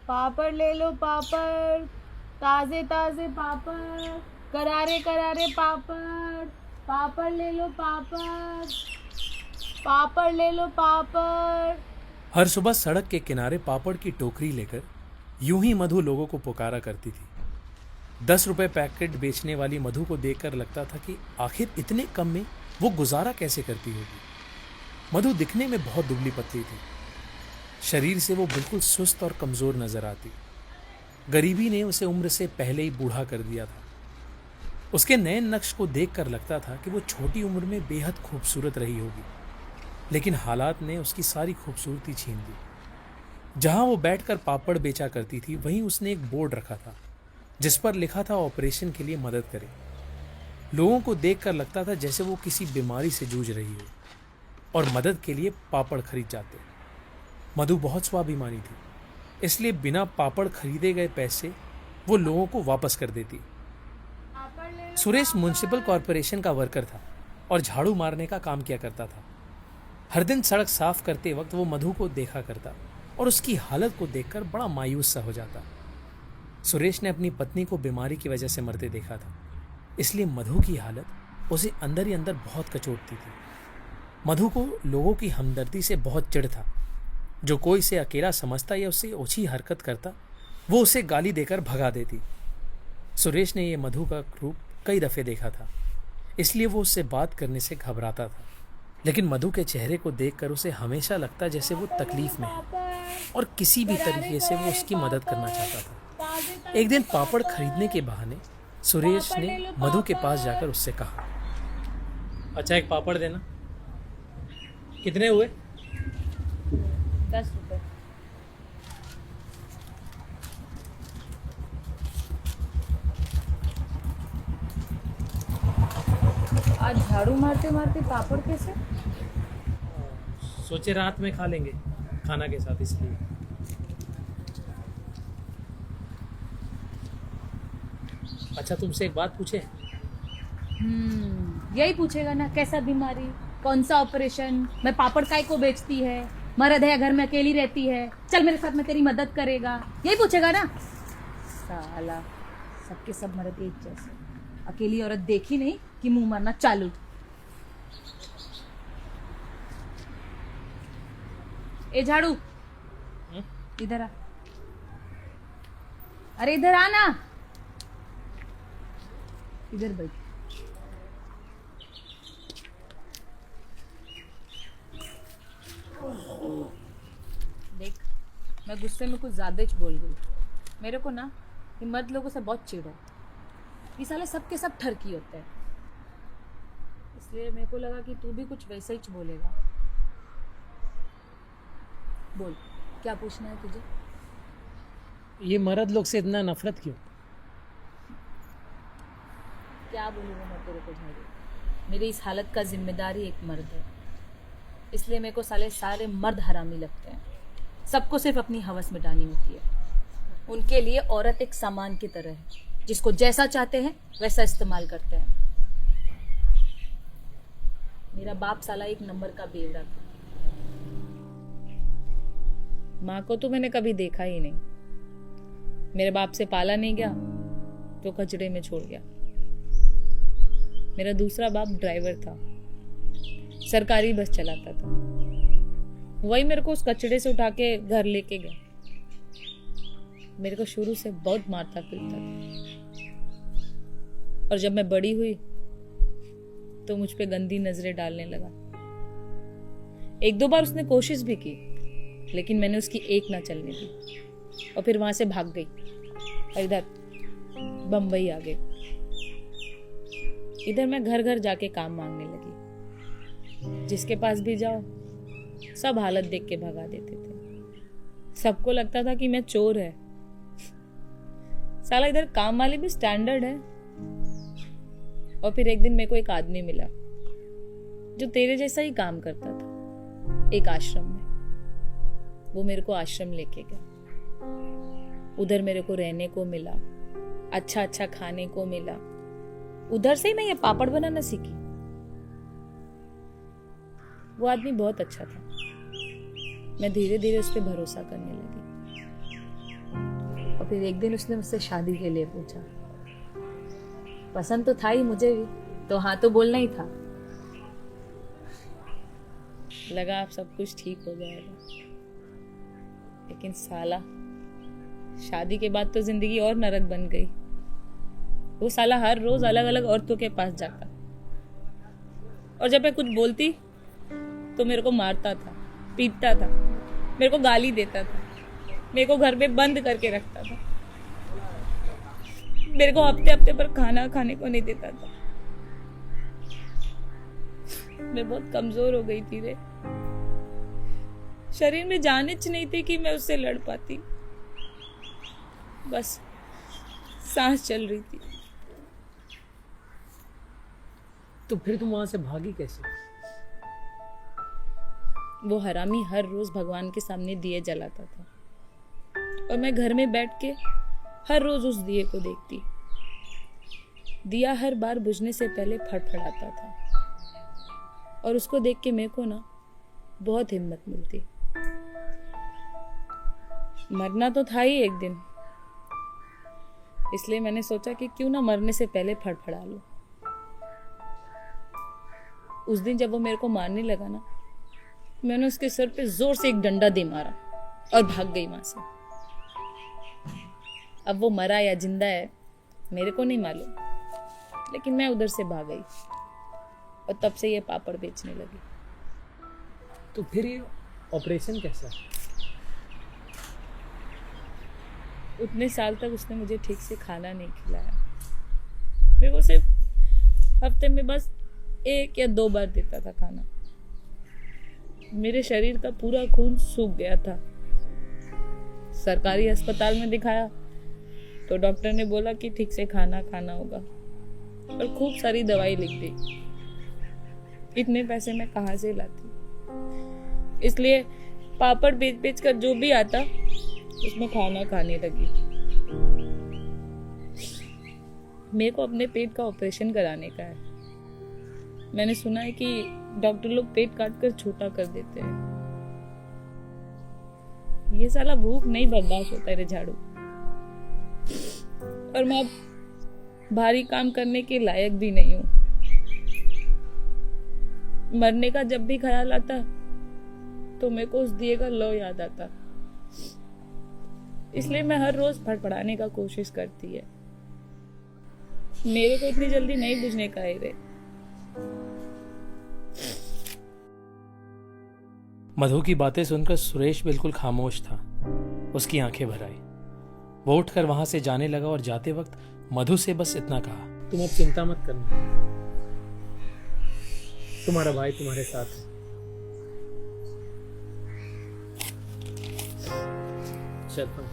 पापड़ ले लो पापड़, ताजे ताजे पापड़, करारे करारे पापड़, पापड़ ले लो पापड़, पापड़ ले लो पापड़। हर सुबह सड़क के किनारे पापड़ की टोकरी लेकर यूं ही मधु लोगों को पुकारा करती थी। 10 रुपए पैकेट बेचने वाली मधु को देखकर लगता था कि आखिर इतने कम में वो गुजारा कैसे करती होगी। मधु दिखने में बहुत दुबली पतली थी। शरीर से वो बिल्कुल सुस्त और कमजोर नजर आती। गरीबी ने उसे उम्र से पहले ही बूढ़ा कर दिया था। उसके नए नक्श को देखकर लगता था कि वो छोटी उम्र में बेहद खूबसूरत रही होगी, लेकिन हालात ने उसकी सारी खूबसूरती छीन ली। जहां वो बैठकर पापड़ बेचा करती थी वहीं उसने एक बोर्ड रखा था जिस पर लिखा था ऑपरेशन के लिए मदद करें। लोगों को देखकर लगता था जैसे वो किसी बीमारी से जूझ रही हो और मदद के लिए पापड़ खरीद जाते। मधु बहुत स्वाभिमानी थी, इसलिए बिना पापड़ खरीदे गए पैसे वो लोगों को वापस कर देती। सुरेश म्युनिसिपल कॉरपोरेशन का वर्कर था और झाड़ू मारने का काम किया करता था। हर दिन सड़क साफ करते वक्त वो मधु को देखा करता और उसकी हालत को देखकर बड़ा मायूस सा हो जाता। सुरेश ने अपनी पत्नी को बीमारी की वजह से मरते देखा था, इसलिए मधु की हालत उसे अंदर ही अंदर बहुत कचोटती थी। मधु को लोगों की हमदर्दी से बहुत चिढ़ था। जो कोई इसे अकेला समझता या उससे ओछी हरकत करता वो उसे गाली देकर भगा देती। सुरेश ने यह मधु का रूप कई दफे देखा था, इसलिए वो उससे बात करने से घबराता था। लेकिन मधु के चेहरे को देखकर उसे हमेशा लगता जैसे वो तकलीफ में है और किसी भी तरीके से वो उसकी मदद करना चाहता था। एक दिन पापड़ खरीदने के बहाने सुरेश ने मधु के पास जाकर उससे कहा, अच्छा एक पापड़ देना। कितने हुए? 10 रुपए। आज झाड़ू मारते मारते पापड़ कैसे? सोचे रात में खा लेंगे खाना के साथ, इसलिए। अच्छा तुमसे एक बात पूछे? यही पूछेगा ना, कैसा बीमारी, कौन सा ऑपरेशन, मैं पापड़ काय को बेचती है, मर्द है घर में अकेली रहती है, चल मेरे साथ में तेरी मदद करेगा, यही पूछेगा ना। साला सबके सब मर्द एक जैसे, अकेली औरत देखी नहीं कि मुंह मारना चालू। ए झाड़ू, इधर आ। अरे इधर आ ना, इधर बैठ। देख, मैं गुस्से में कुछ ज्यादा ही बोल गई। मेरे को ना ये मर्द लोगों से बहुत चिढ़ है। ये साले सबके सब ठरकी होते हैं, इसलिए मेरे को लगा कि तू भी कुछ वैसा ही बोलेगा। बोल, क्या पूछना है तुझे? ये मर्द लोग से इतना नफरत क्यों? क्या बोलूँगा मैं तेरे को झाड़ू? मेरी इस हालत का जिम्मेदार ही एक मर्द है, इसलिए मेरे को सारे मर्द हरामी लगते हैं। सबको सिर्फ अपनी हवस मिटानी होती है। उनके लिए औरत एक सामान की तरह है, जिसको जैसा चाहते हैं वैसा इस्तेमाल करते हैं। मेरा बाप साला एक नंबर का बेवड़ा था। माँ को तो मैंने कभी देखा ही नहीं। मेरे बाप से पाला नहीं गया तो कचड़े में छोड़ गया। मेरा दूसरा बाप ड्राइवर था, सरकारी बस चलाता था। वही मेरे को उस कचड़े से उठा के घर लेके गया। मेरे को शुरू से बहुत मारता पीटता था, और जब मैं बड़ी हुई तो मुझ पे गंदी नजरें डालने लगा। एक दो बार उसने कोशिश भी की, लेकिन मैंने उसकी एक ना चलने दी और फिर वहां से भाग गई और इधर बम्बई आ गई। इधर मैं घर घर जाके काम मांगने लगी। जिसके पास भी जाओ सब हालत देख के भगा देते थे। सबको लगता था कि मैं चोर है। साला इधर काम वाले भी स्टैंडर्ड है। और फिर एक दिन मेरे को एक आदमी मिला जो तेरे जैसा ही काम करता था, एक आश्रम में। वो मेरे को आश्रम लेके गया। उधर मेरे को रहने को मिला, अच्छा अच्छा खाने को मिला। उधर से ही मैं ये पापड़ बनाना सीखी। वो आदमी बहुत अच्छा था। मैं धीरे धीरे उस पर भरोसा करने लगी। फिर एक दिन उसने मुझसे शादी के लिए पूछा। पसंद तो था ही मुझे भी, तो हाँ तो बोलना ही था। लगा अब सब कुछ ठीक हो जाएगा, लेकिन साला शादी के बाद तो जिंदगी और नरक बन गई। वो साला हर रोज अलग अलग औरतों के पास जाता, और जब मैं कुछ बोलती तो मेरे को मारता था, पीटता था, मेरे को गाली देता था, मेरे को घर में बंद करके रखता था, मेरे को हफ्ते हफ्ते पर खाना खाने को नहीं देता था। मैं बहुत कमजोर हो गई थी रे, शरीर में जान इच नहीं थी कि मैं उससे लड़ पाती, बस सांस चल रही थी। तो फिर तुम वहां से भागी कैसे? वो हरामी हर रोज भगवान के सामने दिए जलाता था, और मैं घर में बैठ के हर रोज उस दिए को देखती। दिया हर बार बुझने से पहले फड़फड़ाता था, और उसको देख के मेरे को ना बहुत हिम्मत मिलती। मरना तो था ही एक दिन, इसलिए मैंने सोचा कि क्यों ना मरने से पहले फड़फड़ा लूं। उस दिन जब वो मेरे को मारने लगा ना, मैंने उसके सर पे जोर से एक डंडा दे मारा और भाग गई वहां से। अब वो मरा या जिंदा है मेरे को नहीं मालूम, लेकिन मैं उधर से भाग गई, और तब से ये पापड़ बेचने लगी। तो फिर ये ऑपरेशन कैसा? उतने साल तक उसने मुझे ठीक से खाना नहीं खिलाया। मेरे को सिर्फ हफ्ते में बस 1 या 2 बार देता था खाना। मेरे शरीर का पूरा खून सूख गया था। सरकारी अस्पताल में दिखाया तो डॉक्टर ने बोला कि ठीक से खाना खाना होगा, और खूब सारी दवाई लिख दी। इतने पैसे मैं कहाँ से लाती, इसलिए पापड़ बेच बेच कर जो भी आता उसमें खाना खाने लगी। मेरे को अपने पेट का ऑपरेशन कराने का है। मैंने सुना है कि डॉक्टर लोग पेट काट कर छोटा कर देते हैं। ये साला भूख नहीं बर्दाश्त होता रे झाड़ू, और मैं अब भारी काम करने के लायक भी नहीं हूं। मरने का जब भी ख्याल आता तो मेरे को उस दिए का लो याद आता, इसलिए मैं हर रोज फड़फड़ाने का कोशिश करती है। मेरे को इतनी जल्दी नहीं बुझने का है रे। मधु की बातें सुनकर सुरेश बिल्कुल खामोश था। उसकी आंखें भर आई। वो उठकर वहां से जाने लगा और जाते वक्त मधु से बस इतना कहा, तुम अब चिंता मत करना, तुम्हारा भाई तुम्हारे साथ है। चलता हूं।